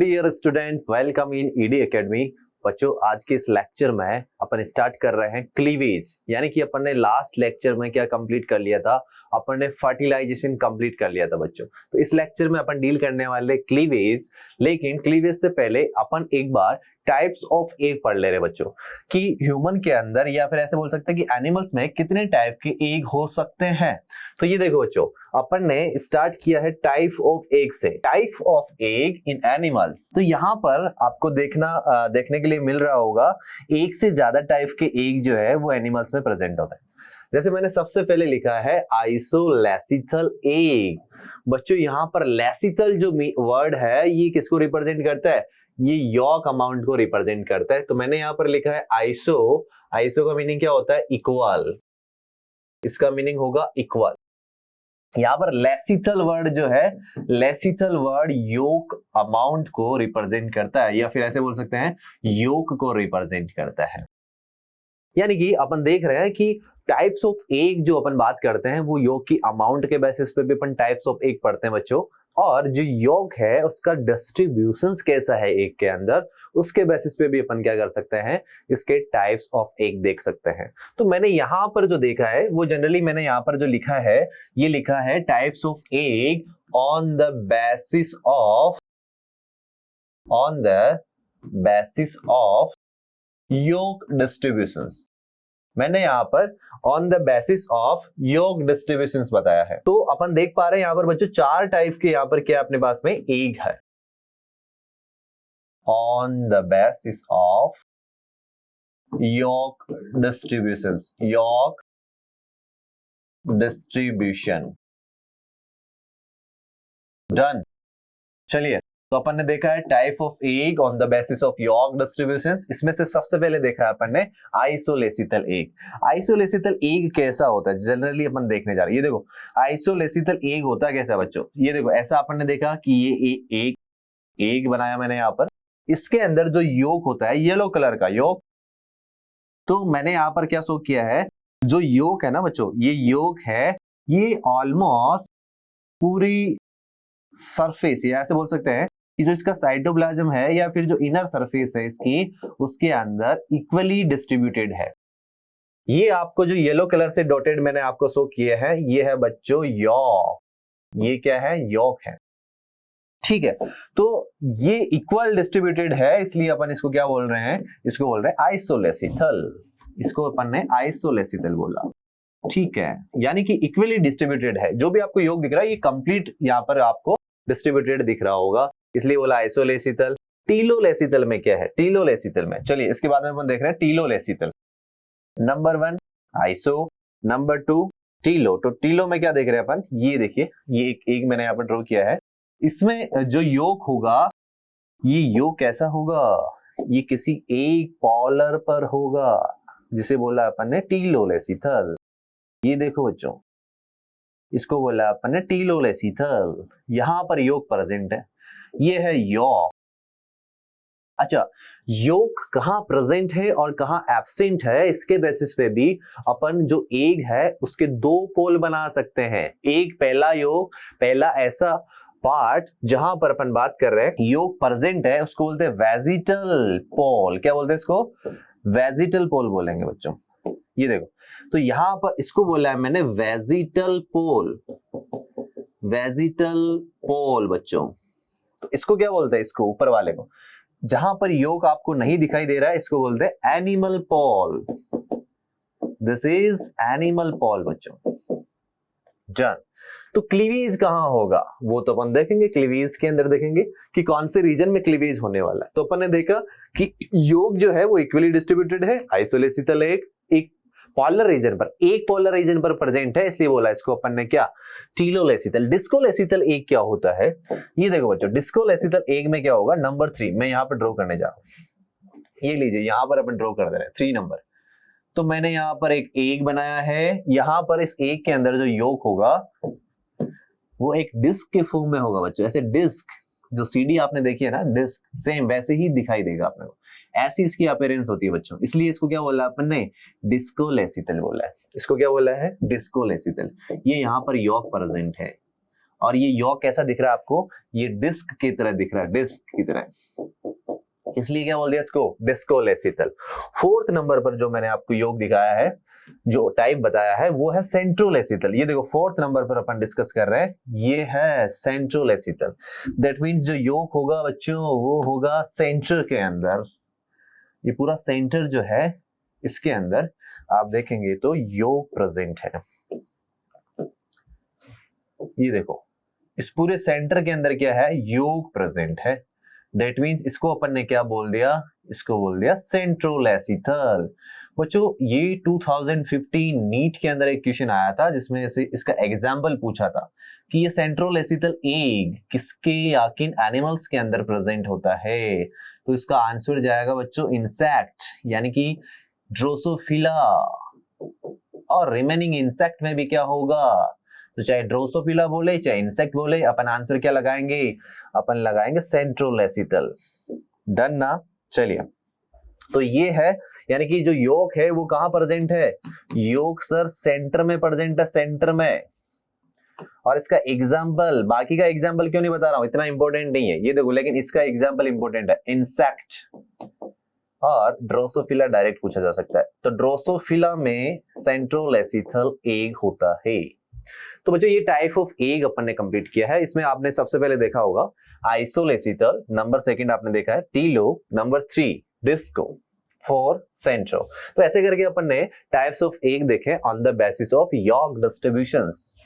Dear student, welcome in ED academy. बच्चों, आज के इस लेक्चर में अपन स्टार्ट कर रहे हैं क्लीवेज, यानी कि अपन ने लास्ट लेक्चर में क्या कंप्लीट कर लिया था, अपन ने फर्टिलाइजेशन कंप्लीट कर लिया था बच्चों। तो इस लेक्चर में अपन डील करने वाले क्लीवेज, लेकिन क्लीवेज से पहले अपन एक बार टाइप्स ऑफ एग पढ़ ले रहे बच्चों कि ह्यूमन के अंदर या फिर ऐसे बोल सकते हैं कि एनिमल्स में कितने टाइप के एग हो सकते हैं। तो ये देखो बच्चों, अपन ने स्टार्ट किया है टाइप ऑफ एग से, type of egg in animals. तो यहाँ पर आपको देखने के लिए मिल रहा होगा एक से ज्यादा टाइप के एग जो है वो एनिमल्स में प्रेजेंट होता है। जैसे मैंने सबसे पहले लिखा है आइसोलेसिथल एग। बच्चों, यहाँ पर लेसिथल जो वर्ड है ये किसको रिप्रेजेंट करता है? ये यॉक अमाउंट को रिप्रेजेंट करता है। तो मैंने यहाँ पर लिखा है आइसो। आइसो का मीनिंग क्या होता है? इक्वल। इसका मीनिंग होगा इक्वल। यहाँ पर लेसिथल वर्ड जो है, लेसिथल वर्ड योक अमाउंट को रिप्रेजेंट करता है, या फिर ऐसे बोल सकते हैं योक को रिप्रेजेंट करता है। यानी कि अपन देख रहे हैं कि टाइप्स ऑफ एग जो अपन बात करते हैं वो योग की अमाउंट के बेसिस पे भी अपन टाइप्स ऑफ एग पढ़ते हैं बच्चों, और जो योग है उसका डिस्ट्रीब्यूशंस कैसा है एग के अंदर, उसके बेसिस पे भी अपन क्या कर सकते हैं, इसके टाइप्स ऑफ एग देख सकते हैं। तो मैंने यहाँ पर जो देखा है वो जनरली मैंने यहाँ पर जो लिखा है, ये लिखा है types of egg on the basis of योग डिस्ट्रीब्यूशंस। मैंने यहाँ पर ऑन द बेसिस ऑफ योग डिस्ट्रीब्यूशंस बताया है। तो अपन देख पा रहे हैं यहाँ पर बच्चों चार टाइप के यहाँ पर क्या अपने पास में एग है। ऑन द बेसिस ऑफ योग डिस्ट्रीब्यूशंस, योग डिस्ट्रीब्यूशन। डन। चलिए, तो अपन ने देखा है type of egg on the basis of York distributions. इसमें से सबसे पहले देखा है अपन ने आइसोलेसिथल एग। आइसोलेसिथल एग कैसा होता है जनरली अपन देखने जा रहे हैं। ये देखो आइसोलेसिथल एग होता है कैसा बच्चों, ये देखो ऐसा अपन ने देखा कि ये एक एग बनाया मैंने यहाँ पर, इसके अंदर जो योक होता है येलो कलर का योक, तो मैंने यहाँ पर क्या शो किया है, जो योक है ना बच्चों, ये योक है, ये ऑलमोस्ट पूरी सरफेस, या ऐसे बोल सकते हैं कि जो इसका साइटोप्लाज्म है या फिर जो इनर सरफेस है इसकी, उसके अंदर इक्वली डिस्ट्रीब्यूटेड है। ये आपको जो येलो कलर से डॉटेड मैंने आपको शो किए हैं, ये है बच्चों यॉक। ये क्या है? यॉक है। ठीक है, तो ये इक्वल डिस्ट्रीब्यूटेड है, इसलिए अपन इसको क्या बोल रहे हैं, इसको बोल रहे हैं आइसोलेसिथल। इसको अपन ने आइसोलेसिथल बोला। ठीक है, यानी कि इक्वली डिस्ट्रीब्यूटेड है। जो भी आपको योग दिख रहा है ये कंप्लीट यहाँ पर आपको डिस्ट्रीब्यूटेड दिख रहा होगा, इसलिए बोला आइसोलेसिथल। टीलोलेसिथल में क्या है? टीलोलेसिथल में, चलिए इसके बाद में अपन देख रहे हैं telolecithal. Number 1 iso, number 2 telo. तो टीलो में क्या देख रहे हैं अपन, ये देखिए, ये एक मैंने यहाँ पर ड्रॉ किया है। इसमें जो योग होगा, ये योग कैसा होगा, ये किसी एक पॉलर पर होगा, जिसे बोला अपन ने टीलोलेसिथल। ये देखो बच्चों, इसको बोला अपन ने टीलोलेसिथल। यहां पर योग प्रेजेंट है, ये है योग। अच्छा, योग कहां प्रेजेंट है और कहां एब्सेंट है, इसके बेसिस पे भी अपन जो एग है उसके दो पोल बना सकते हैं। एक पहला योग, पहला ऐसा पार्ट जहां पर अपन बात कर रहे हैं योग प्रेजेंट है, उसको बोलते हैं वेजिटल पोल। क्या बोलते हैं इसको? वेजिटल पोल बोलेंगे बच्चों। ये देखो, तो यहां पर इसको बोला है मैंने वेजिटल पोल। वेजिटल पोल बच्चों, तो इसको क्या बोलते हैं, इसको ऊपर वाले को, जहां पर योग आपको नहीं दिखाई दे रहा है, इसको बोलते हैं animal pole. This is animal pole बच्चों। डन। तो क्लीवेज कहां होगा वो तो अपन देखेंगे, क्लीवेज के अंदर देखेंगे कि कौन से रीजन में क्लीवेज होने वाला है। तो अपन ने देखा कि योग जो है वो इक्वली डिस्ट्रीब्यूटेड है, आइसोलेसिथल एक पोलर रीजन पर, एक पोलर रीजन पर प्रेजेंट है, इसलिए बोला इसको अपन ने क्या, टीलोलेसिथल। डिस्कोलेसिथल एग क्या होता है, ये देखो बच्चों, डिस्कोलेसिथल एग में क्या होगा, नंबर 3 मैं यहां पर ड्रॉ करने जा रहा हूं। ये लीजिए, यहां पर अपन ड्रॉ कर दे रहे हैं 3 नंबर। तो मैंने यहां पर एक एग बनाया है, यहां पर इस एग के अंदर जो योक होगा वो एक डिस्क के फॉर्म में होगा बच्चों। ऐसे डिस्क, जो सीडी आपने देखी है ना, डिस्क सेम वैसे ही दिखाई देगा आपने को, ऐसी इसकी अपीयरेंस होती है बच्चों। इसलिए इसको क्या बोला अपन ने, डिस्कोलेसिथल बोला है। इसको क्या बोला है, डिस्कोलेसिथल। ये यहाँ पर यॉक प्रेजेंट है और ये यॉक कैसा दिख रहा है आपको, ये डिस्क की तरह दिख रहा है, डिस्क की तरह, इसलिए क्या बोल दिया इसको, डिस्कोलेसिथल। फोर्थ नंबर पर जो मैंने आपको योग दिखाया है, जो टाइप बताया है, वो है सेंट्रोलेसिथल। ये देखो फोर्थ नंबर पर अपन डिस्कस कर रहे हैं, ये है सेंट्रोलेसिथल। दैट मींस जो योग होगा बच्चों वो होगा सेंटर के अंदर, ये पूरा सेंटर जो है इसके अंदर आप देखेंगे तो योग प्रेजेंट है। ये देखो इस पूरे सेंटर के अंदर क्या है, योग प्रेजेंट है। दैट मींस इसको अपन ने क्या बोल दिया, इसको बोल दिया सेंट्रोलेसिथल। बच्चों ये 2015 नीट के अंदर एक क्वेश्चन आया था जिसमें से इसका एग्जाम्पल पूछा था कि ये सेंट्रोलेसिथल एग किसके या किन एनिमल्स के अंदर प्रेजेंट होता है। तो इसका आंसर जाएगा बच्चों इंसेक्ट, यानी कि ड्रोसोफिला। और रिमेनिंग इंसेक्ट में भी क्या होगा, तो चाहे ड्रोसोफिला बोले चाहे इंसेक्ट बोले, अपन आंसर क्या लगाएंगे, अपन लगाएंगे सेंट्रोलेसिथल। डन ना। चलिए तो ये है, यानी कि जो योग है वो कहां प्रेजेंट है, योग सर सेंटर में प्रेजेंट है, सेंटर में। और इसका एग्जाम्पल, बाकी का एग्जाम्पल क्यों नहीं बता रहा हूं, इतना इंपॉर्टेंट नहीं है ये देखो, लेकिन इसका एग्जाम्पल इंपॉर्टेंट है, इंसेक्ट और ड्रोसोफिला डायरेक्ट पूछा जा सकता है। तो ड्रोसोफिला में सेंट्रोलेसिथल एग होता है। तो बच्चों ये टाइप ऑफ एग अपन ने कंप्लीट किया है। इसमें आपने सबसे पहले देखा होगा आइसोलेसिथल, नंबर सेकंड आपने देखा है टीलो, नंबर 3 डिस्को, 4 सेंट्रो। तो ऐसे करके अपन ने टाइप्स ऑफ एग देखे on the basis of York distributions.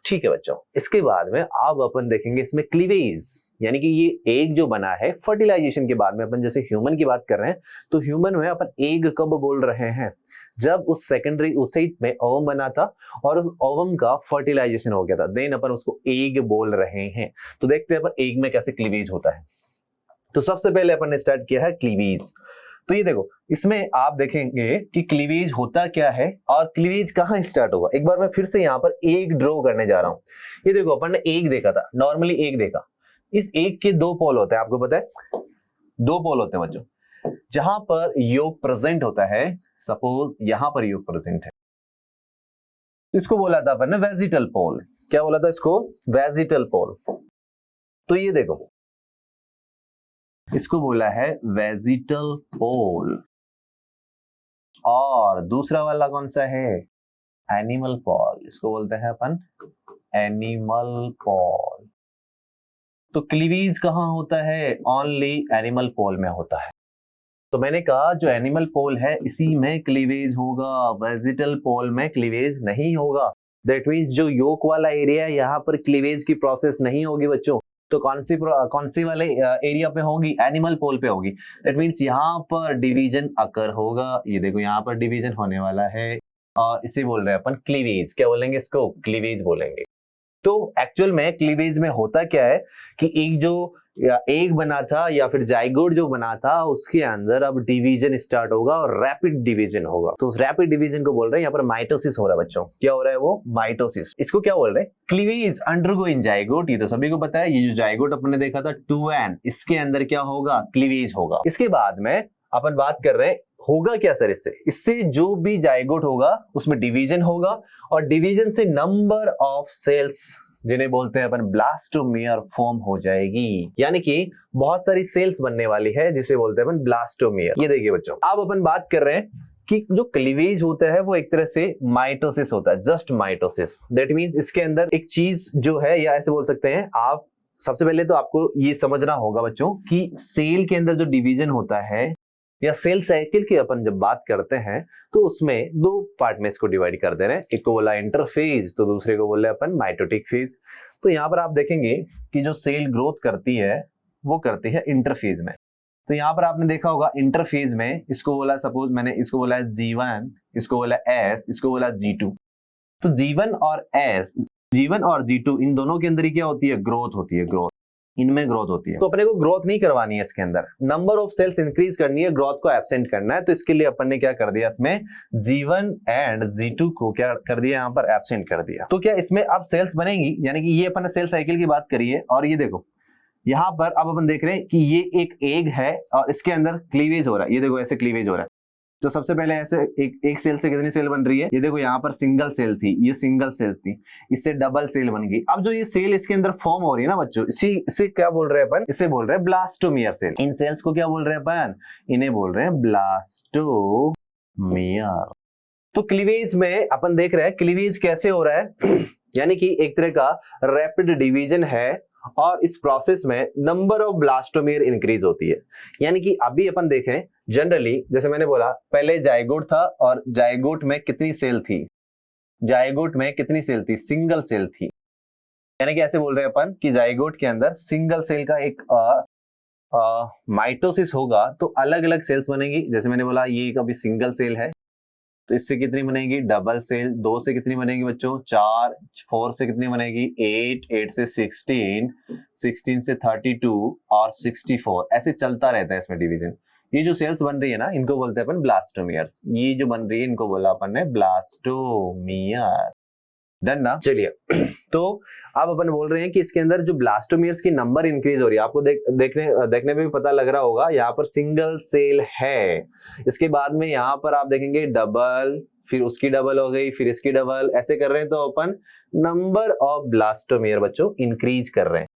ठीक है बच्चों, इसके बाद में अब अपन देखेंगे इसमें क्लीवेज, यानी कि ये एग जो बना है फर्टिलाइजेशन के बाद में। अपन जैसे ह्यूमन की बात कर रहे हैं तो ह्यूमन में अपन एग कब बोल रहे हैं, जब उस सेकेंडरी ओसाइट में ओवम बना था और उस ओवम का फर्टिलाइजेशन हो गया था, देन अपन उसको एग बोल रहे हैं। तो देखते हैं अपन एग में कैसे क्लीवेज होता है। तो सबसे पहले अपन ने स्टार्ट किया है क्लीवेज। तो ये देखो इसमें आप देखेंगे कि क्लीवेज होता क्या है और क्लीवेज कहां स्टार्ट होगा। एक बार मैं फिर से यहां पर एग ड्रॉ करने जा रहा हूं। ये देखो अपन ने एग देखा था, नॉर्मली एग देखा, इस एग के दो पोल होते हैं, आपको पता है दो पोल होते हैं बच्चों। जहां पर योग प्रेजेंट होता है, सपोज यहां पर योग प्रेजेंट है, तो इसको बोला था अपन ने वेजिटल पोल। क्या बोला था इसको, वेजिटल पोल। तो ये देखो इसको बोला है वेजिटल पोल। और दूसरा वाला कौन सा है, एनिमल पोल, इसको बोलते हैं अपन एनिमल पोल। तो क्लीवेज कहां होता है, ओनली एनिमल पोल में होता है। तो मैंने कहा जो एनिमल पोल है इसी में क्लीवेज होगा, वेजिटल पोल में क्लीवेज नहीं होगा। दैट मींस जो योक वाला एरिया है यहाँ पर क्लीवेज की प्रोसेस नहीं होगी बच्चों। तो कौन सी वाले एरिया पे होगी, एनिमल पोल पे होगी। दैट मींस यहाँ पर डिवीजन अकर होगा। ये देखो यहाँ पर डिवीजन होने वाला है और इसे बोल रहे हैं अपन क्लीवेज। क्या बोलेंगे इसको, क्लीवेज बोलेंगे। तो एक्चुअल में क्लीवेज में होता क्या है कि एक जो एग बना था या फिर जाइगोट जो बना था उसके अंदर अब डिवीजन स्टार्ट होगा और रैपिड डिवीजन होगा। तो उस रैपिड डिवीजन को बोल रहे हैं यहाँ पर माइटोसिस हो रहा है बच्चों। क्या हो रहा है वो, माइटोसिस। इसको क्या बोल रहे हैं, क्लीवेज अंडरगोइंग जाइगोट। ये तो सभी को पता है, ये जो जाइगोट अपन ने देखा था 2n, इसके अंदर क्या होगा, क्लीवेज होगा। इसके बाद में अपन बात कर रहे हैं होगा क्या सर, इससे जो भी जाइगोट होगा उसमें डिवीजन होगा और डिवीजन से नंबर ऑफ सेल्स जिन्हें बोलते हैं अपन ब्लास्टोमियर फॉर्म हो जाएगी। यानी कि बहुत सारी सेल्स बनने वाली है जिसे बोलते हैं अपन ब्लास्टोमियर। ये देखिए बच्चों, अब अपन बात कर रहे हैं कि जो क्लीवेज होता है वो एक तरह से माइटोसिस होता है, जस्ट माइटोसिस। दैट मींस इसके अंदर एक चीज जो है, या ऐसे बोल सकते हैं आप, सबसे पहले तो आपको ये समझना होगा बच्चों कि सेल के अंदर जो डिवीजन होता है या सेल साइकिल की अपन जब बात करते हैं तो उसमें दो पार्ट में इसको डिवाइड कर दे रहे हैं। एक को बोला इंटरफेज, तो दूसरे को बोले अपन माइटोटिक फेज। तो यहाँ पर आप देखेंगे कि जो सेल ग्रोथ करती है वो करती है इंटरफेज में। तो यहाँ पर आपने देखा होगा इंटरफेज में इसको बोला, सपोज मैंने इसको बोला G1, इसको बोला S, इसको बोला G2। तो G1 और S, G1 और G2 इन दोनों के अंदर ही क्या होती है, ग्रोथ होती है, ग्रोथ, इनमें ग्रोथ होती है। तो अपने को ग्रोथ नहीं करवानी है इसके अंदर, नंबर ऑफ सेल्स इंक्रीज करनी है, ग्रोथ को एब्सेंट करना है। तो इसके लिए अपन ने क्या कर दिया, इसमें G1 एंड G2 को क्या कर दिया, यहाँ पर एब्सेंट कर दिया। तो क्या इसमें अब सेल्स बनेंगी, यानी कि ये अपन ने सेल साइकिल की बात करी है। और ये देखो यहाँ पर अब अपन देख रहे हैं कि ये एक एग है और इसके अंदर क्लीवेज हो रहा है। ये देखो ऐसे क्लीवेज हो रहा है। तो सबसे पहले ऐसे एक सेल से कितनी सेल बन रही है, ये देखो यहाँ पर सिंगल सेल थी, ये सिंगल सेल थी, इससे डबल सेल बन गई। अब जो ये सेल इसके अंदर फॉर्म हो रही है ना बच्चों, इसे क्या बोल रहे हैं अपन, इसे बोल रहे हैं ब्लास्टोमियर सेल। इन सेल्स को क्या बोल रहे हैं अपन, इन्हें बोल रहे हैं ब्लास्टोमियर। तो क्लीवेज में अपन देख रहे हैं क्लीवेज कैसे हो रहा है यानी कि एक तरह का रैपिड डिवीजन है और इस प्रोसेस में नंबर ऑफ ब्लास्टोमियर इंक्रीज होती है। यानी कि अभी अपन देखें जनरली, जैसे मैंने बोला पहले जाइगोट था और जाइगोट में कितनी सेल थी, जाइगोट में कितनी सेल थी, सिंगल सेल थी। यानी कि ऐसे बोल रहे हैं अपन कि जाइगोट के अंदर सिंगल सेल का एक माइटोसिस होगा तो अलग अलग सेल्स बनेगी। जैसे मैंने बोला ये एक अभी सिंगल सेल है तो इससे कितनी बनेगी, डबल सेल। 2 से कितनी बनेगी बच्चों, 4। 4 से कितनी बनेगी, 8। 8 से 16। 16 से 32 और 64। ऐसे चलता रहता है इसमें डिवीजन। ये जो सेल्स बन रही है ना, इनको बोलते हैं अपन ब्लास्टोमियर्स। ये जो बन रही है इनको बोला अपन ने ब्लास्टोमियर। डन ना। चलिए तो अब अपन बोल रहे हैं कि इसके अंदर जो ब्लास्टोमियर्स की नंबर इंक्रीज हो रही है। आपको देखने में भी पता लग रहा होगा, यहाँ पर सिंगल सेल है, इसके बाद में यहाँ पर आप देखेंगे डबल, फिर उसकी डबल हो गई, फिर इसकी डबल, ऐसे कर रहे हैं तो अपन नंबर ऑफ ब्लास्टोमियर बच्चों इंक्रीज कर रहे हैं।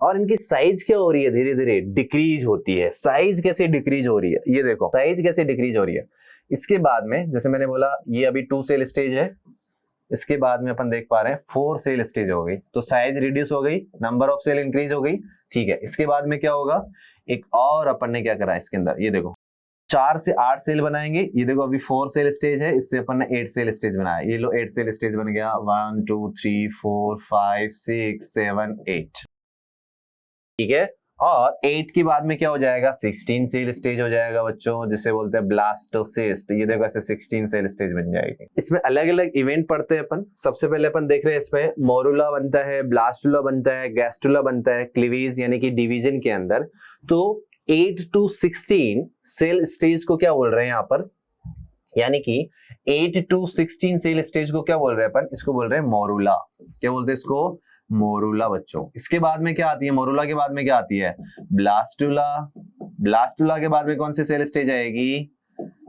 और इनकी साइज क्या हो रही है, धीरे धीरे डिक्रीज होती है। साइज कैसे डिक्रीज हो रही है, ये देखो साइज कैसे डिक्रीज हो रही है। इसके बाद में जैसे मैंने बोला ये अभी 2 सेल स्टेज है, इसके बाद में अपन देख पा रहे हैं 4 सेल स्टेज हो गई, तो साइज रिड्यूस हो गई, नंबर ऑफ सेल इंक्रीज हो गई। ठीक है, इसके बाद में क्या होगा, एक और अपन ने क्या करा इसके अंदर, ये देखो 4 से 8 सेल बनाएंगे। ये देखो अभी 4 सेल स्टेज है, इससे अपन ने 8 सेल स्टेज बनाया। ये लो 8 सेल स्टेज बन गया, 1 2 3 4 5 6 7 8। ठीक है, और 8 के बाद में क्या हो जाएगा, 16 सेल स्टेज हो जाएगा बच्चों, जिसे बोलते हैं ब्लास्टोसिस्ट। ये देखो ऐसे 16 सेल स्टेज बन जाएगी। इसमें अलग अलग इवेंट पढ़ते हैं अपन। सबसे पहले अपन देख रहे हैं इसमें मोरुला बनता है, ब्लास्टुला बनता है, गैस्टुला बनता है क्लीवेज यानी कि डिवीजन के अंदर। तो 8 to 16 सेल स्टेज को क्या बोल रहे हैं यहाँ पर, यानी कि 8 to 16 सेल स्टेज को क्या बोल रहे हैं अपन, इसको बोल रहे हैं मोरुला। क्या बोलते हैं इसको, मोरुला बच्चों। इसके बाद में क्या आती है, मोरुला के बाद में क्या आती है, ब्लास्टुला। ब्लास्टुला के बाद में कौन सी सेल स्टेज आएगी,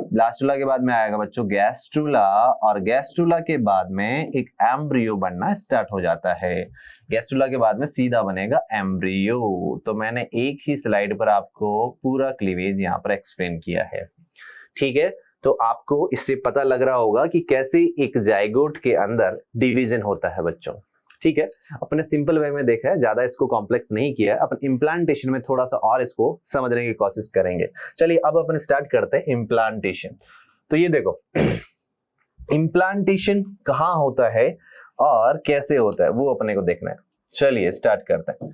ब्लास्टुला के बाद में आएगा बच्चों गैस्ट्रुला, और गैस्ट्रुला के बाद में एक एम्ब्रियो बनना स्टार्ट हो जाता है। गैस्ट्रुला के बाद में सीधा बनेगा एम्ब्रियो। तो मैंने एक ही स्लाइड पर आपको पूरा क्लीवेज यहाँ पर एक्सप्लेन किया है। ठीक है, तो आपको इससे पता लग रहा होगा कि कैसे एक जाइगोट के अंदर डिवीजन होता है बच्चों। ठीक है, अपने सिंपल वे में देखा है, ज्यादा इसको कॉम्प्लेक्स नहीं किया है। अपन इम्प्लांटेशन में थोड़ा सा और इसको समझने की कोशिश करेंगे। चलिए अब अपन स्टार्ट करते हैं इम्प्लांटेशन। तो ये देखो इम्प्लांटेशन कहाँ होता है और कैसे होता है वो अपने को देखना है। चलिए स्टार्ट करते हैं।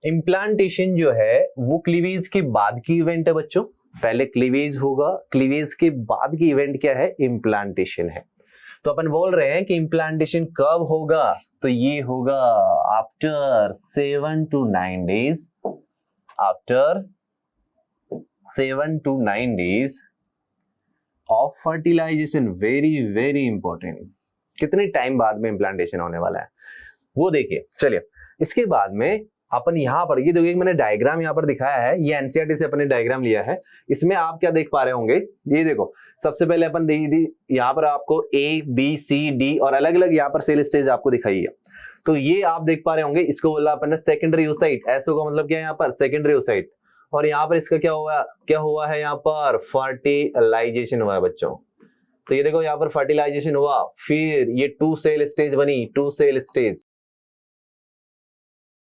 इम्प्लांटेशन जो है वो क्लीवेज के बाद की इवेंट है बच्चों। पहले क्लीवेज होगा, क्लीवेज के बाद की इवेंट क्या है, इम्प्लांटेशन है। तो अपन बोल रहे हैं कि इम्प्लांटेशन कब होगा, तो ये होगा after 7 to 9 days. After 7 to 9 days of fertilization. Very very important, कितने टाइम बाद में इम्प्लांटेशन होने वाला है वो देखिए। चलिए इसके बाद में अपन यहाँ पर ये देखिए, मैंने डायग्राम यहाँ पर दिखाया है, ये एनसीईआरटी से अपने डायग्राम लिया है। इसमें आप क्या देख पा रहे होंगे, ये देखो सबसे पहले अपन यहाँ पर आपको ए बी सी डी और अलग अलग यहाँ पर सेल स्टेज आपको दिखाई है। तो ये आप देख पा रहे होंगे, इसको बोला अपन ने सेकेंडरी ओसाइट। ऐसे का मतलब क्या है यहाँ पर, सेकेंडरी ओसाइट। और यहाँ पर इसका क्या हुआ है, यहाँ पर फर्टिलाइजेशन हुआ है बच्चों। तो ये देखो यहाँ पर फर्टिलाइजेशन हुआ, फिर ये 2 सेल स्टेज बनी, 2 सेल स्टेज।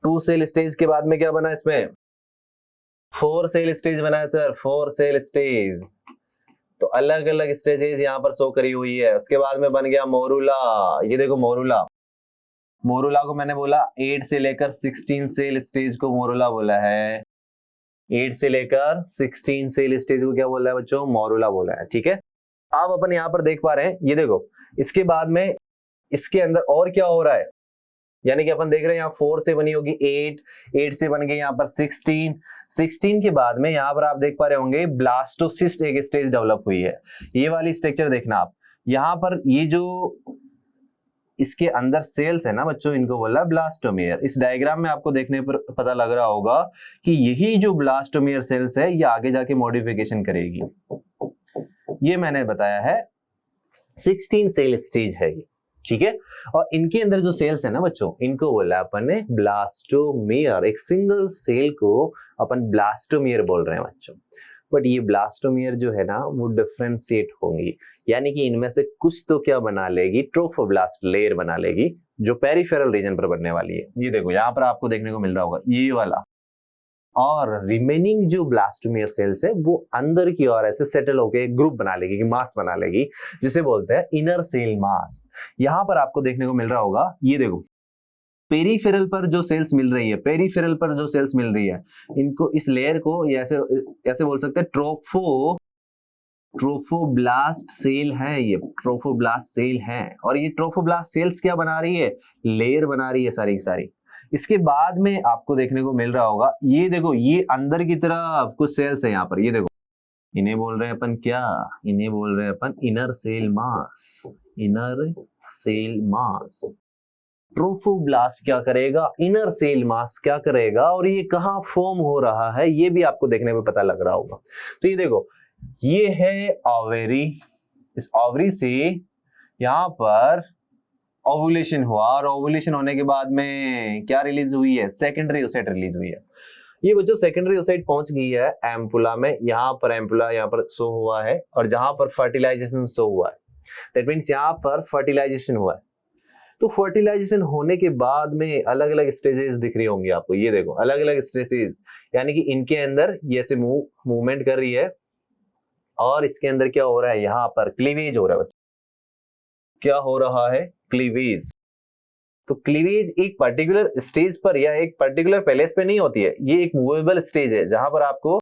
2 सेल स्टेज के बाद में क्या बना, इसमें 4 सेल स्टेज बना है सर, 4 सेल स्टेज। तो अलग अलग स्टेजेस यहाँ पर शो करी हुई है। उसके बाद में बन गया मोरुला। ये देखो मोरुला, मोरुला को मैंने बोला 8 से लेकर 16 सेल स्टेज को मोरुला बोला है। 8 से लेकर 16 सेल स्टेज को क्या बोला है बच्चों, मोरुला बोला है। ठीक है, अब अपन यहाँ पर देख पा रहे हैं, ये देखो इसके बाद में इसके अंदर और क्या हो रहा है, यानी कि अपन देख रहे हैं यहाँ 4 से बनी होगी 8, 8 से बन गई यहाँ पर 16, 16 के बाद में यहाँ पर आप देख पा रहे होंगे ब्लास्टोसिस्ट एक स्टेज डेवलप हुई है। ये वाली स्ट्रक्चर देखना आप, यहाँ पर ये जो इसके अंदर सेल्स है ना बच्चों, इनको बोला ब्लास्टोमियर। इस डायग्राम में आपको देखने पर पता लग रहा होगा कि यही जो ब्लास्टोमियर सेल्स है ये आगे जाके मॉडिफिकेशन करेगी। ये मैंने बताया है 16 सेल स्टेज है ये, ठीक है। और इनके अंदर जो सेल्स है ना बच्चों, इनको बोला अपन ने ब्लास्टोमियर। एक सिंगल सेल को अपन ब्लास्टोमियर बोल रहे हैं बच्चों। बट ये ब्लास्टोमियर जो है ना वो डिफरेंशिएट होंगी, यानी कि इनमें से कुछ तो क्या बना लेगी, ट्रोफोब्लास्ट लेयर बना लेगी, जो पेरिफेरल रीजन पर बनने वाली है। ये देखो यहाँ पर आपको देखने को मिल रहा होगा ये वाला। और रिमेनिंग जो ब्लास्टोमियर सेल्स है वो अंदर की ओर ऐसे सेटल होकर एक ग्रुप बना लेगी, मास बना लेगी, जिसे बोलते हैं इनर सेल मास। यहां पर आपको देखने को मिल रहा होगा, ये देखो पेरिफेरल पर जो सेल्स मिल रही है, पेरिफेरल पर जो सेल्स मिल रही है, इनको इस लेयर को ऐसे ऐसे बोल सकते हैं ट्रोफोब्लास्ट सेल है। ये ट्रोफोब्लास्ट सेल है। और ये ट्रोफोब्लास्ट सेल्स क्या बना रही है, लेयर बना रही है सारी की सारी। इसके बाद में आपको देखने को मिल रहा होगा, ये देखो ये अंदर की तरफ कुछ सेल्स है यहाँ पर, ये देखो इन्हें बोल रहे हैं अपन क्या, इन्हें बोल रहे हैं अपन inner cell mass. Inner cell mass. Trophoblast क्या करेगा, इनर सेल मास क्या करेगा, और ये कहाँ फॉर्म हो रहा है ये भी आपको देखने में पता लग रहा होगा। तो ये देखो ये है ओवेरी, इस ओवरी से यहां पर ओवुलेशन हुआ, और ओवुलेशन होने के बाद में क्या रिलीज हुई है, सेकेंडरी ओसाइट रिलीज हुई है। ये बच्चों सेकेंडरी ओसाइट पहुंच गई है एम्पुला में, यहां पर एम्पुला यहाँ पर शो हुआ है, और जहां पर फर्टिलाइजेशन शो हुआ है, दैट मीन्स यहाँ पर फर्टिलाइजेशन हुआ है। तो फर्टिलाइजेशन होने के बाद में अलग अलग स्टेजेस दिख रही होंगी आपको, ये देखो अलग अलग स्टेजेस, यानी कि इनके अंदर ये ऐसे मूवमेंट कर रही है, और इसके अंदर क्या हो रहा है, यहाँ पर क्लीवेज हो रहा है। क्या हो रहा है, क्लीवेज। तो क्लीवेज एक पर्टिकुलर स्टेज पर या एक पर्टिकुलर पैलेस पे नहीं होती है, ये एक मूवेबल स्टेज है, जहां पर आपको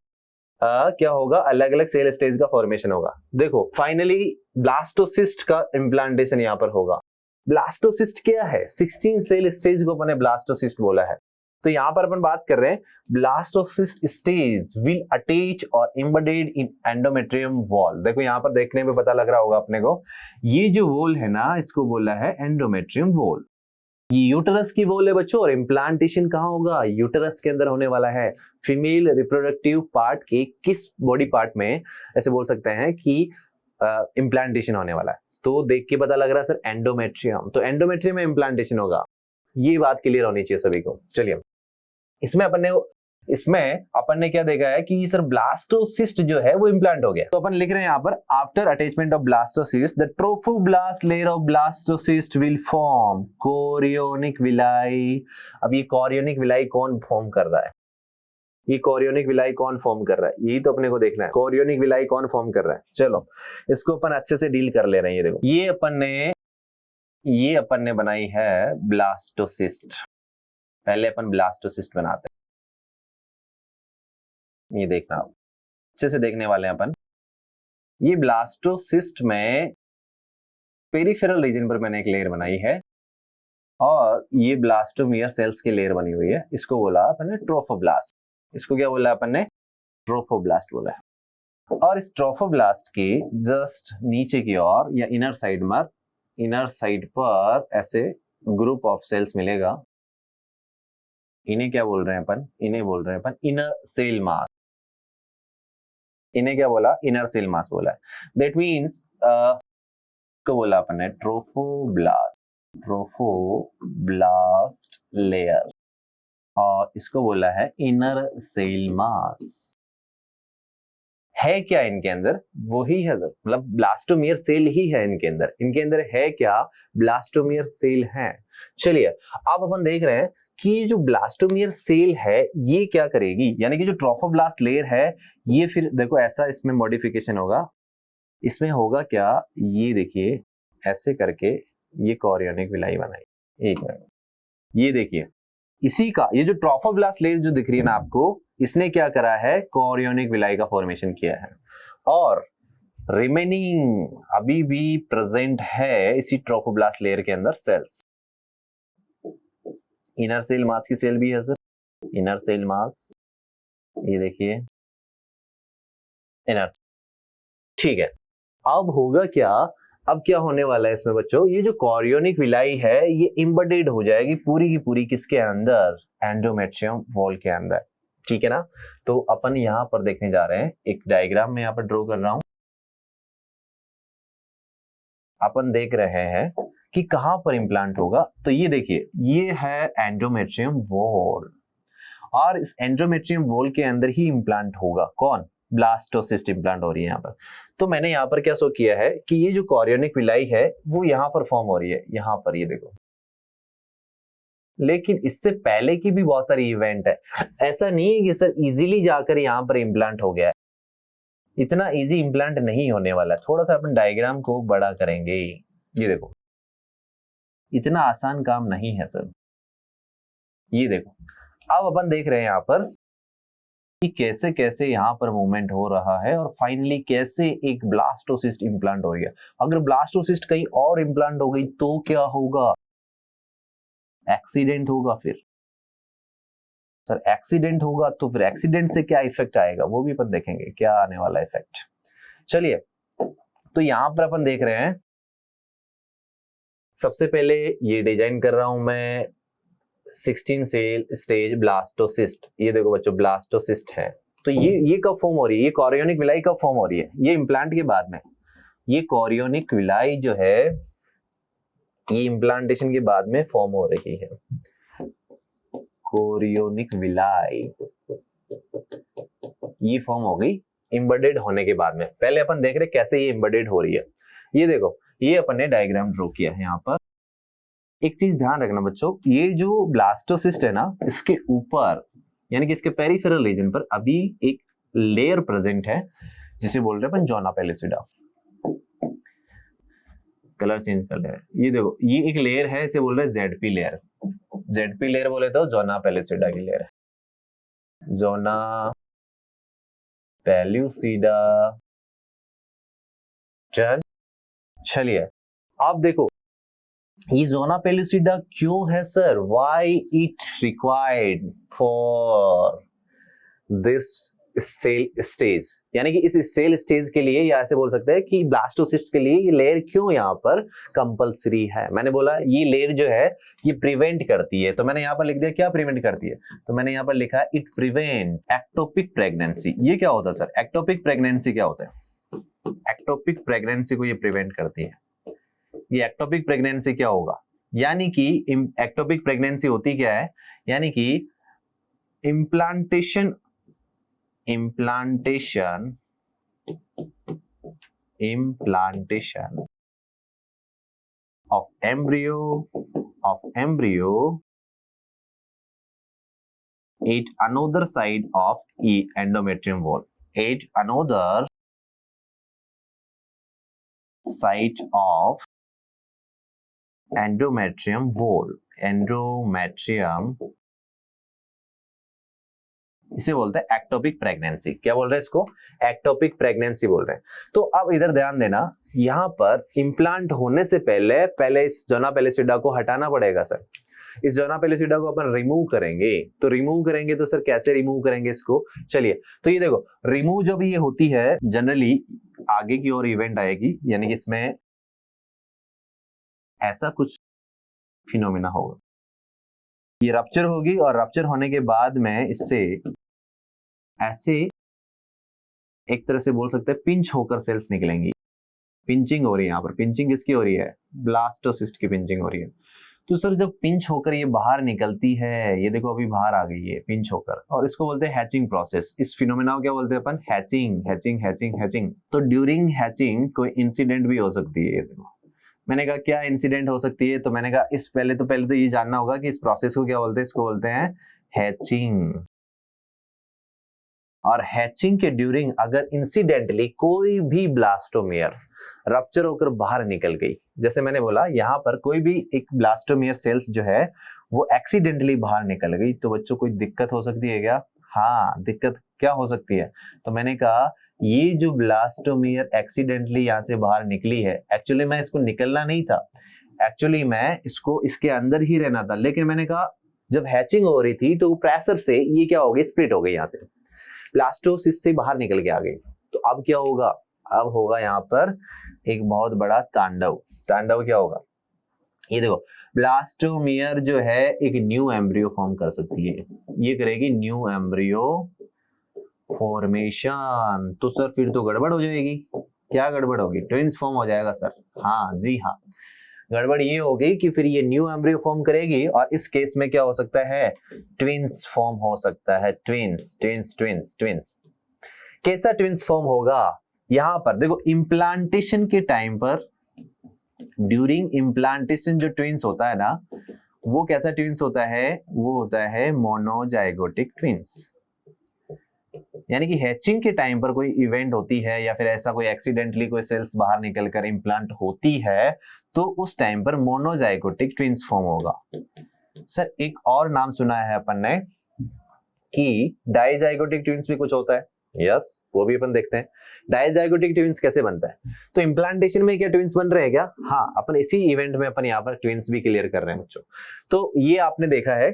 क्या होगा, अलग अलग सेल स्टेज का फॉर्मेशन होगा। देखो फाइनली ब्लास्टोसिस्ट का इम्प्लांटेशन यहाँ पर होगा। ब्लास्टोसिस्ट क्या है, 16 सेल स्टेज को अपने ब्लास्टोसिस्ट बोला है। तो यहां पर अपन बात कर रहे हैं ब्लास्टोसिस्ट स्टेज विल अटैच और एम्बेडेड इन एंडोमेट्रियम वॉल। देखो यहां पर देखने में पता लग रहा होगा अपने को, ये जो वॉल है ना इसको बोला है एंडोमेट्रियम वॉल। ये यूटरस की वॉल है बच्चों, और इम्प्लांटेशन कहां होगा, यूटरस के अंदर होने वाला है। फीमेल रिप्रोडक्टिव पार्ट के किस बॉडी पार्ट में ऐसे बोल सकते हैं कि इम्प्लांटेशन होने वाला है। तो देख के पता लग रहा है सर एंडोमेट्रियम, तो एंडोमेट्रियम में इम्प्लांटेशन होगा, ये बात क्लियर होनी चाहिए सभी को। चलिए इसमें अपन ने क्या देखा है कि सर ब्लास्टोसिस्ट जो है वो इम्प्लांट हो गया। तो अपन लिख रहे हैं यहाँ पर after attachment of blastocyst the trophoblast layer of blastocyst will form chorionic villi. अब ये कोरियोनिक विलाई कौन फॉर्म कर रहा है, ये कोरियोनिक विलाई कौन फॉर्म कर रहा है, यही तो अपने को देखना है, कोरियोनिक विलाई कौन फॉर्म कर रहा है। चलो इसको अपन अच्छे से डील कर ले रहे हैं। ये देखो ये अपन ने बनाई है ब्लास्टोसिस्ट। पहले अपन ब्लास्टोसिस्ट बनाते हैं, ये देखना अच्छे से देखने वाले हैं अपन। ये ब्लास्टोसिस्ट में पेरिफेरल रीजन पर मैंने एक लेयर बनाई है, और ये ब्लास्टोमियर सेल्स की लेयर बनी हुई है, इसको बोला अपन ने ट्रोफोब्लास्ट। इसको क्या बोला अपन ने, ट्रोफोब्लास्ट बोला है। और इस ट्रोफोब्लास्ट के जस्ट नीचे की ओर या इनर साइड पर ऐसे ग्रुप ऑफ सेल्स मिलेगा। इन्हें क्या बोल रहे हैं अपन, इन्हें बोल रहे हैं अपन इनर सेल मास। इन्हें क्या बोला, इनर सेल मास बोला है। दैट मीन्स को बोला अपन ने ट्रोफोब्लास्ट लेयर, और इसको बोला है इनर सेल मास। है क्या इनके अंदर, वही है मतलब ब्लास्टोमियर सेल ही है इनके अंदर है क्या, ब्लास्टोमियर सेल है। चलिए अब अपन देख रहे हैं कि जो ब्लास्टोमियर सेल है ये क्या करेगी, यानी कि जो ट्रोफोब्लास्ट लेयर है ये फिर देखो ऐसा इसमें मॉडिफिकेशन होगा। इसमें होगा क्या, ये देखिए ऐसे करके ये कोरियोनिक विलाई बनाई। एक मिनट, ये देखिए इसी का ये जो ट्रोफोब्लास्ट लेयर जो दिख रही है ना आपको, इसने क्या करा है, कोरियोनिक विलाई का फॉर्मेशन किया है। और रिमेनिंग अभी भी प्रेजेंट है इसी ट्रोफोब्लास्ट लेयर के अंदर सेल्स। इनर सेल मास की सेल भी है सर, इनर सेल मास, ये देखिए इनर, ठीक है। अब होगा क्या, अब क्या होने वाला है इसमें बच्चों, ये जो कोरियोनिक विलाई है ये एम्बेडेड हो जाएगी पूरी की पूरी किसके अंदर, एंडोमेट्रियम वॉल के अंदर, ठीक है ना। तो अपन यहां पर देखने जा रहे हैं, एक डायग्राम में यहां पर ड्रॉ कर रहा हूं। अपन देख रहे हैं कि कहां पर इम्प्लांट होगा, तो ये देखिए ये है एंडोमेट्रियम वॉल, और इस एंडोमेट्रियम वॉल के अंदर ही इम्प्लांट होगा कौन, ब्लास्टोसिस्ट इम्प्लांट हो रही है यहाँ पर। तो मैंने यहाँ पर क्या शो किया है कि ये जो कोरियोनिक विलाई है वो यहाँ पर फॉर्म हो रही है, यहाँ पर ये देखो, लेकिन इससे पहले की भी बहुत सारी इवेंट है। ऐसा नहीं है कि सर इजीली जाकर यहाँ पर इम्प्लांट हो गया है, इतना इजी इम्प्लांट नहीं होने वाला है। थोड़ा सा अपन डायग्राम को बड़ा करेंगे, ये देखो इतना आसान काम नहीं है सर। ये देखो अब अपन देख रहे हैं यहाँ पर कि कैसे कैसे यहाँ पर मूवमेंट हो रहा है और फाइनली कैसे एक ब्लास्टोसिस्ट इम्प्लांट हो गया। अगर ब्लास्टोसिस्ट कहीं और इम्प्लांट हो गई तो क्या होगा, एक्सीडेंट होगा। फिर सर एक्सीडेंट होगा तो फिर एक्सीडेंट से क्या इफेक्ट आएगा वो भी अपन देखेंगे, क्या आने वाला इफेक्ट। चलिए तो यहां पर अपन देख रहे हैं, सबसे पहले ये डिजाइन कर रहा हूं मैं 16 सेल स्टेज ब्लास्टोसिस्ट। ये देखो बच्चों ब्लास्टोसिस्ट है, तो ये कब फॉर्म हो रही है, ये कोरियोनिक विलाई कब फॉर्म हो रही है, ये इम्प्लांट के बाद में। ये कोरियोनिक विलाई जो है ये इम्प्लांटेशन के बाद में फॉर्म हो रही है, कोरियोनिक विलाई ये फॉर्म हो गई एम्बेडेड होने के बाद में। पहले अपन देख रहे कैसे ये एम्बेडेड हो रही है। ये देखो ये अपन ने डायग्राम ड्रॉ किया है यहाँ पर। एक चीज ध्यान रखना बच्चों, ये जो ब्लास्टोसिस्ट है ना, इसके ऊपर यानी कि इसके पेरिफेरल रीजन पर अभी एक लेयर प्रेजेंट है जिसे बोल रहे हैं अपन जोना पेलिसिडा। कलर चेंज कर ले रहे हैं, ये देखो ये एक लेयर है, इसे बोल रहे हैं जेडपी लेयर। जेडपी लेयर बोले तो जोना पेलिसिडा की लेयर है, जोना पेल्यूसिडा। चलिए आप देखो ये जोना पेल्यूसिडा क्यों है sir, why it required for this cell stage, यानी कि इस सेल स्टेज के लिए, या ऐसे बोल सकते हैं कि ब्लास्टोसिस्ट के लिए ये लेयर क्यों यहाँ पर कंपलसरी है। मैंने बोला ये लेयर जो है ये प्रिवेंट करती है, तो मैंने यहाँ पर लिख दिया क्या प्रिवेंट करती है, तो मैंने यहाँ पर लिखा इट प्रिवेंट एक्टोपिक प्रेगनेंसी। ये क्या होता है सर, एक्टोपिक प्रेगनेंसी क्या होता है, एक्टोपिक प्रेगनेंसी को ये प्रिवेंट करती है। ये एक्टोपिक प्रेगनेंसी क्या होगा, यानी कि एक्टोपिक प्रेगनेंसी होती क्या है, यानी कि implantation of embryo at another side of endometrium wall, at another side of endometrium wall, endometrium इसे बोलते हैं एक्टोपिक प्रेगनेंसी। क्या बोल रहे हैं इसको, एक्टोपिक प्रेगनेंसी बोल रहे हैं। तो अब इधर ध्यान देना, यहाँ पर इम्प्लांट होने से पहले इस जोना पेलिसिडा को हटाना पड़ेगा सर। इस जोना पेलिसिडा को अपन रिमूव करेंगे, तो रिमूव करेंगे तो सर कैसे रिमूव करेंगे इसको, चलिए तो ये देखो रिमूव जब ये होती है जनरली आगे की ओर इवेंट आएगी, यानी कि इसमें ऐसा कुछ फिनोमेना होगा, ये रप्चर होगी और रप्चर होने के बाद में इससे ऐसे एक तरह से बोल सकते हैं पिंच होकर सेल्स निकलेंगी। पिंचिंग हो रही है यहाँ पर, पिंचिंग किसकी हो रही है, ब्लास्टोसिस्ट की पिंचिंग हो रही है। तो सर जब पिंच होकर ये बाहर निकलती है, ये देखो अभी बाहर आ गई है पिंच होकर, और इसको बोलते हैं हैचिंग प्रोसेस। इस फिनोमेना को क्या बोलते हैं अपन, हैचिंग। तो ड्यूरिंग हैचिंग कोई इंसिडेंट भी हो सकती है। ये देखो मैंने कहा क्या इंसिडेंट हो सकती है, तो मैंने कहा इस पहले तो ये जानना होगा कि इस प्रोसेस को क्या बोलते हैं, इसको बोलते हैं हैचिंग। और हैचिंग के ड्यूरिंग अगर इंसिडेंटली कोई भी ब्लास्टोमियर्स रप्चर होकर बाहर निकल गई, जैसे मैंने बोला यहाँ पर कोई भी एक ब्लास्टोमियर सेल्स जो है वो एक्सीडेंटली बाहर निकल गई, तो बच्चों कोई दिक्कत हो सकती है क्या, हाँ दिक्कत क्या हो सकती है, तो मैंने कहा ये जो ब्लास्टोमियर एक्सीडेंटली यहाँ से बाहर निकली है, एक्चुअली मैं इसको निकलना नहीं था, एक्चुअली मैं इसको इसके अंदर ही रहना था, लेकिन मैंने कहा जब हैचिंग हो रही थी तो प्रेशर से ये क्या हो गई, स्प्लिट हो गई, यहाँ से ब्लास्टोसिस्ट से बाहर निकल के आ गई। तो अब क्या होगा, अब होगा यहाँ पर एक बहुत बड़ा तांडव क्या होगा, ये देखो ब्लास्टोमियर जो है एक न्यू एम्ब्रियो फॉर्म कर सकती है, ये करेगी न्यू एम्ब्रियो फॉर्मेशन। तो सर फिर तो गड़बड़ हो जाएगी, क्या गड़बड़ होगी, ट्विंस फॉर्म हो जाएगा सर, हाँ जी हाँ, गड़बड़ ये हो गई कि फिर ये न्यू एम्ब्रियो फॉर्म करेगी और इस केस में क्या हो सकता है, ट्विंस फॉर्म हो सकता है, ट्विंस ट्विंस ट्विंस ट्विंस। कैसा ट्विंस फॉर्म होगा, यहां पर देखो इम्प्लांटेशन के टाइम पर, ड्यूरिंग इम्प्लांटेशन जो ट्विंस होता है ना, वो कैसा ट्विंस होता है, वो होता है मोनोजाइगोटिक ट्विंस। यानी कि हैचिंग के टाइम पर कोई इवेंट होती है या फिर ऐसा कोई एक्सीडेंटली कोई सेल्स बाहर निकलकर इम्प्लांट होती है, तो उस टाइम पर मोनोजाइगोटिक ट्विंस फॉर्म होगा। सर एक और नाम सुना है अपन ने कि डाइजाइगोटिक ट्विंस भी कुछ होता है, यस वो भी अपन देखते हैं। डाइजाइगोटिक ट्विंस कैसे बनता है, तो इम्प्लांटेशन में क्या ट्विंस बन रहे हैं क्या, हाँ अपन इसी इवेंट में अपन यहाँ पर ट्विंस भी क्लियर कर रहे हैं बच्चों। तो ये आपने देखा है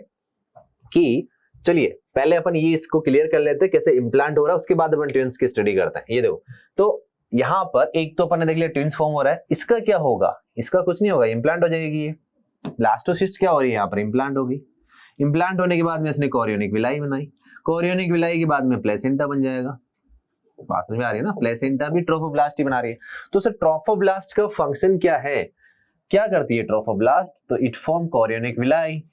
कि, चलिए पहले अपन ये इसको क्लियर कर लेते हैं कैसे इम्प्लांट हो रहा है, उसके बाद अपन ट्विंस की स्टडी करते हैं। ये देखो, तो यहाँ पर एक तो अपन ने देख लिया ट्विंस फॉर्म हो रहा है, इसका क्या होगा, इसका कुछ नहीं होगा, इम्प्लांट हो जाएगी। ये ब्लास्टोसिस्ट क्या हो रही है, यहाँ पर इम्प्लांट होगी। इम्प्लांट होने के बाद में इसने कोरियोनिक विलाई बनाई, कोरियोनिक विलाई के बाद में प्लेसेंटा बन जाएगा। बात समझ में आ रही है ना, प्लेसेंटा भी ट्रोफोब्लास्ट ही बना रही है। तो सर ट्रोफोब्लास्ट का फंक्शन क्या है, क्या करती है ट्रोफोब्लास्ट, तो इट फॉर्म कोरियोनिक विलाई,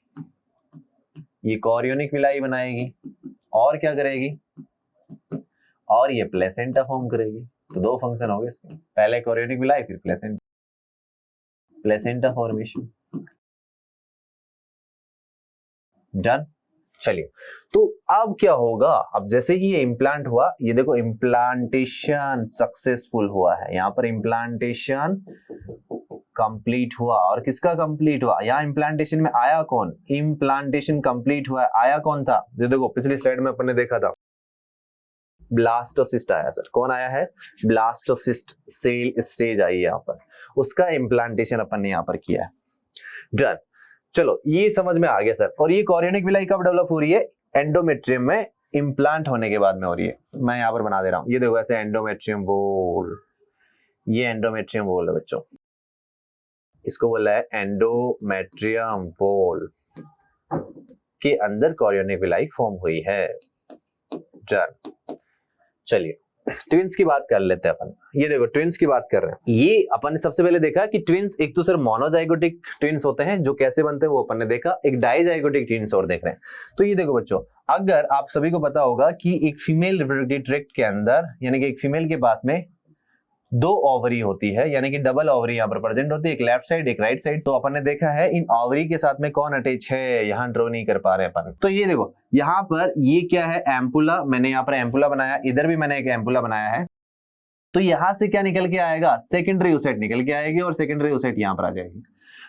ये कोरियोनिक विलाई बनाएगी और क्या करेगी, और ये प्लेसेंटा फॉर्म करेगी। तो दो फंक्शन हो गए इसके, पहले कोरियोनिक विलाई फिर प्लेसेंटा फॉर्मेशन। डन। चलिए तो अब क्या होगा, अब जैसे ही ये इम्प्लांट हुआ, ये देखो इम्प्लांटेशन सक्सेसफुल हुआ है, यहाँ पर इम्प्लांटेशन कंप्लीट हुआ। और किसका कंप्लीट हुआ, यहाँ इम्प्लांटेशन में आया कौन, इम्प्लांटेशन कंप्लीट हुआ, आया कौन था, ये देखो पिछली स्लाइड में अपन ने देखा था ब्लास्टोसिस्ट आया। सर कौन आया है, ब्लास्टोसिस्ट सेल स्टेज आई यहाँ पर, उसका इम्प्लांटेशन अपन ने यहाँ पर किया है। डन, चलो ये समझ में आ गया सर। और ये कोरियोनिक विलाई कब डेवलप हो रही है, एंडोमेट्रियम में इम्प्लांट होने के बाद में हो रही है। मैं यहाँ पर बना दे रहा हूँ, ये देखो ऐसे एंडोमेट्रियम वॉल, ये एंडोमेट्रियम वॉल है बच्चों, इसको बोला है एंडोमेट्रियम वॉल के अंदर कोरियोनिक विलाई फॉर्म हुई है। डन। चलिए ट्विंस की बात कर लेते हैं अपन, ये देखो ट्विंस की बात कर रहे हैं। ये अपन ने सबसे पहले देखा कि ट्विंस एक तो सर मोनोजाइगोटिक ट्विंस होते हैं, जो कैसे बनते हैं वो अपन ने देखा। एक डाइजाइगोटिक ट्विंस और देख रहे हैं। तो ये देखो बच्चों, अगर आप सभी को पता होगा कि एक फीमेल रिप्रोडक्टिव ट्रैक्ट के अंदर, यानी कि एक फीमेल के पास में दो ओवरी होती है, यानी कि डबल ओवरी यहाँ पर प्रेजेंट होती है, एक लेफ्ट साइड एक राइट साइड। तो अपन ने देखा है इन ओवरी के साथ में कौन अटैच है, यहाँ ड्रॉ नहीं कर पा रहे अपन। तो ये देखो यहाँ पर ये क्या है, एम्पुला, मैंने यहाँ पर एम्पुला बनाया, इधर भी मैंने एक एम्पुला बनाया है। तो यहां से क्या निकल के आएगा, सेकेंडरी ओसाइट निकल के आएगी और सेकेंडरी ओसाइट यहां पर आ जाएगी।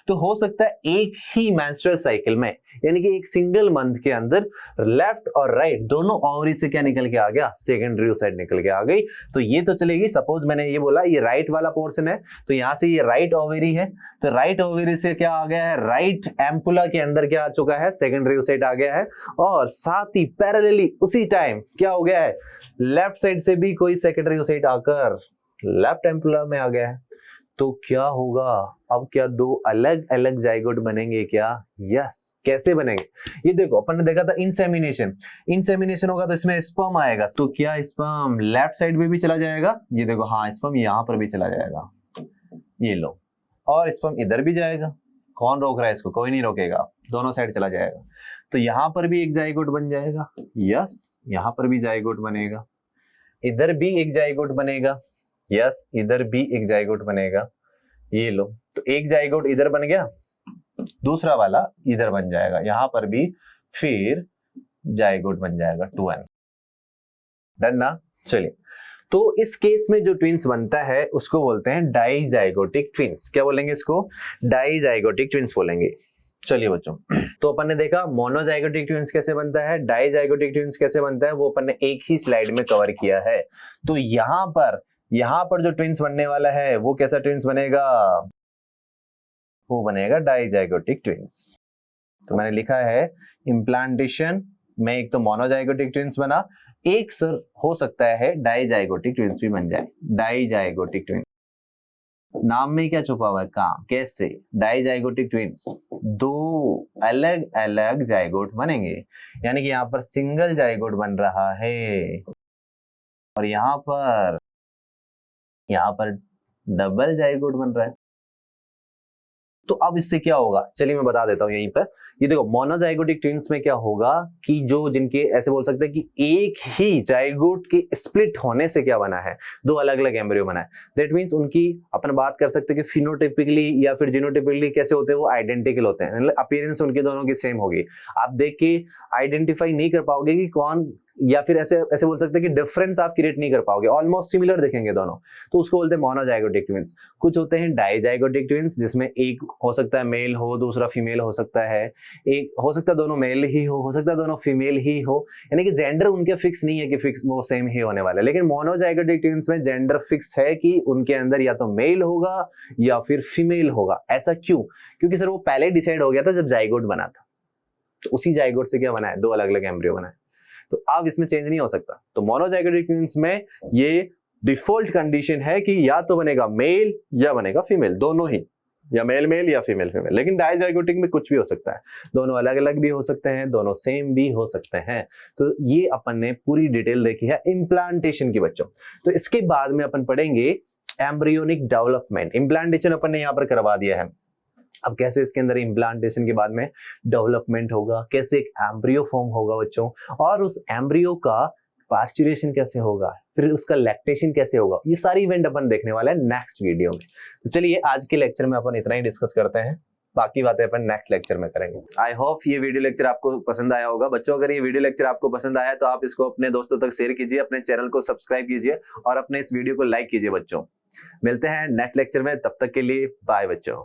तो हो सकता है एक ही मेंस्ट्रुअल साइकिल में, यानी कि एक सिंगल मंथ के अंदर लेफ्ट और राइट दोनों ओवरी से क्या निकल के आ गया, सेकेंडरी ओसाइट निकल के आ गई। तो ये तो चलेगी। सपोज मैंने ये बोला ये राइट वाला पोर्शन है, तो यहां से ये राइट ओवरी है, तो राइट ओवरी से क्या आ गया है, राइट एम्पुला के अंदर क्या आ चुका है, सेकेंडरी ओसाइट आ गया है। और साथ ही पैरेलली उसी टाइम क्या हो गया है, लेफ्ट साइड से भी कोई सेकेंडरी ओसाइट आकर लेफ्ट एम्पुला में आ गया है। तो क्या होगा, अब क्या दो अलग अलग जाइगोट बनेंगे क्या, यस। कैसे बनेंगे, ये देखो अपन ने देखा था इंसेमिनेशन, इंसेमिनेशन होगा तो इसमें स्पर्म आएगा। तो क्या स्पर्म लेफ्ट साइड में भी चला जाएगा, ये देखो हाँ स्पर्म यहां पर भी चला जाएगा, ये लो, और स्पर्म इधर भी जाएगा। कौन रोक रहा है इसको, कोई नहीं रोकेगा, दोनों साइड चला जाएगा। तो यहां पर भी एक जाइगोट बन जाएगा, यस, यहां पर भी जाइगोट बनेगा, इधर भी एक जाइगोट बनेगा, यस, इधर भी एक जाइगोट बनेगा, ये लो। तो एक जाइगोट इधर बन गया, दूसरा वाला इधर बन जाएगा, यहां पर भी फिर जाइगोट बन जाएगा 2n। डन ना। चलिए तो इस केस में जो ट्विंस बनता है उसको बोलते हैं डाइजाइगोटिक ट्विंस। क्या बोलेंगे इसको, डाइजाइगोटिक ट्विंस बोलेंगे। चलिए बच्चों, तो अपन ने देखा मोनोजाइगोटिक ट्विंस कैसे बनता है, डाइजाइगोटिक ट्विंस कैसे बनता है, वो अपन ने एक ही स्लाइड में कवर किया है। तो यहां पर जो ट्विंस बनने वाला है वो कैसा ट्विंस बनेगा, वो बनेगा डाइजाइगोटिक ट्विंस। तो मैंने लिखा है इम्प्लांटेशन में एक तो मोनोजाइगोटिक ट्विंस बना, एक सर हो सकता है डाइजाइगोटिक ट्विंस भी बन जाए। डाइजाइगोटिक ट्विंस नाम में क्या छुपा हुआ है काम, कैसे डाइजाइगोटिक ट्विंस, दो अलग अलग जाइगोट बनेंगे, यानी कि यहाँ पर सिंगल जाइगोट बन रहा है और यहाँ पर डबल जाइगोट बन रहा है। तो अब इससे क्या होगा, चलिए मैं बता देता हूं यहीं पर। ये देखो मोनोजाइगोटिक ट्विंस में क्या होगा कि जो जिनके ऐसे बोल सकते हैं कि एक ही जाइगोट के स्प्लिट होने से क्या बना है, दो अलग अलग एम्ब्रियो बना है। दैट मींस उनकी अपन बात कर सकते हैं कि फिनोटाइपिकली या फिर जीनोटाइपिकली कैसे होते हैं, वो आइडेंटिकल होते हैं, मतलब अपीयरेंस उनके दोनों की सेम होगी। आप देख के आइडेंटिफाई नहीं कर पाओगे कि कौन, या फिर ऐसे ऐसे बोल सकते हैं कि डिफरेंस आप क्रिएट नहीं कर पाओगे, ऑलमोस्ट सिमिलर दिखेंगे दोनों, तो उसको बोलते हैं मोनोजाइगोटिक ट्विंस। कुछ होते हैं डाइजाइगोटिक ट्विंस, जिसमें एक हो सकता है मेल हो, दूसरा फीमेल हो सकता है, एक हो सकता है दोनों मेल ही हो सकता है दोनों फीमेल ही हो, यानी कि जेंडर उनके फिक्स नहीं है कि फिक्स वो सेम ही होने वाला है। लेकिन मोनोजाइगोटिक ट्विंस में जेंडर फिक्स है कि उनके अंदर या तो मेल होगा या फिर फीमेल होगा। ऐसा क्यों? क्योंकि सर वो पहले डिसाइड हो गया था जब जाइगोट बना था, तो उसी जाइगोट से क्या बना है, दो अलग अलग एम्ब्रियो बना है, तो अब इसमें चेंज नहीं हो सकता। तो मोनोजाइगोटिक ट्विंस में ये डिफॉल्ट कंडीशन है कि या तो बनेगा मेल या बनेगा फीमेल, दोनों ही, या मेल मेल या फीमेल फीमेल। लेकिन डाइजाइगोटिक में कुछ भी हो सकता है, दोनों अलग अलग भी हो सकते हैं, दोनों सेम भी हो सकते हैं। तो ये अपन ने पूरी डिटेल देखी है इम्प्लांटेशन की बच्चों। तो इसके बाद में अपन पढ़ेंगे एम्ब्रियोनिक डेवलपमेंट। इम्प्लांटेशन अपन ने यहाँ पर करवा दिया है, अब कैसे इसके अंदर इम्प्लांटेशन के बाद में डेवलपमेंट होगा, कैसे एक एम्ब्रियो फॉर्म होगा बच्चों, और उस एम्ब्रियो का पार्चुरेशन कैसे होगा, फिर उसका लैक्टेशन कैसे होगा, ये सारी इवेंट अपन देखने वाले हैं नेक्स्ट वीडियो में। तो चलिए आज के लेक्चर में अपन इतना ही डिस्कस करते हैं, बाकी बातें अपन नेक्स्ट लेक्चर में करेंगे। आई होप ये वीडियो लेक्चर आपको पसंद आया होगा बच्चों। अगर ये वीडियो लेक्चर आपको पसंद आया तो आप इसको अपने दोस्तों तक शेयर कीजिए, अपने चैनल को सब्सक्राइब कीजिए और अपने इस वीडियो को लाइक कीजिए बच्चों। मिलते हैं नेक्स्ट लेक्चर में, तब तक के लिए बाय बच्चों।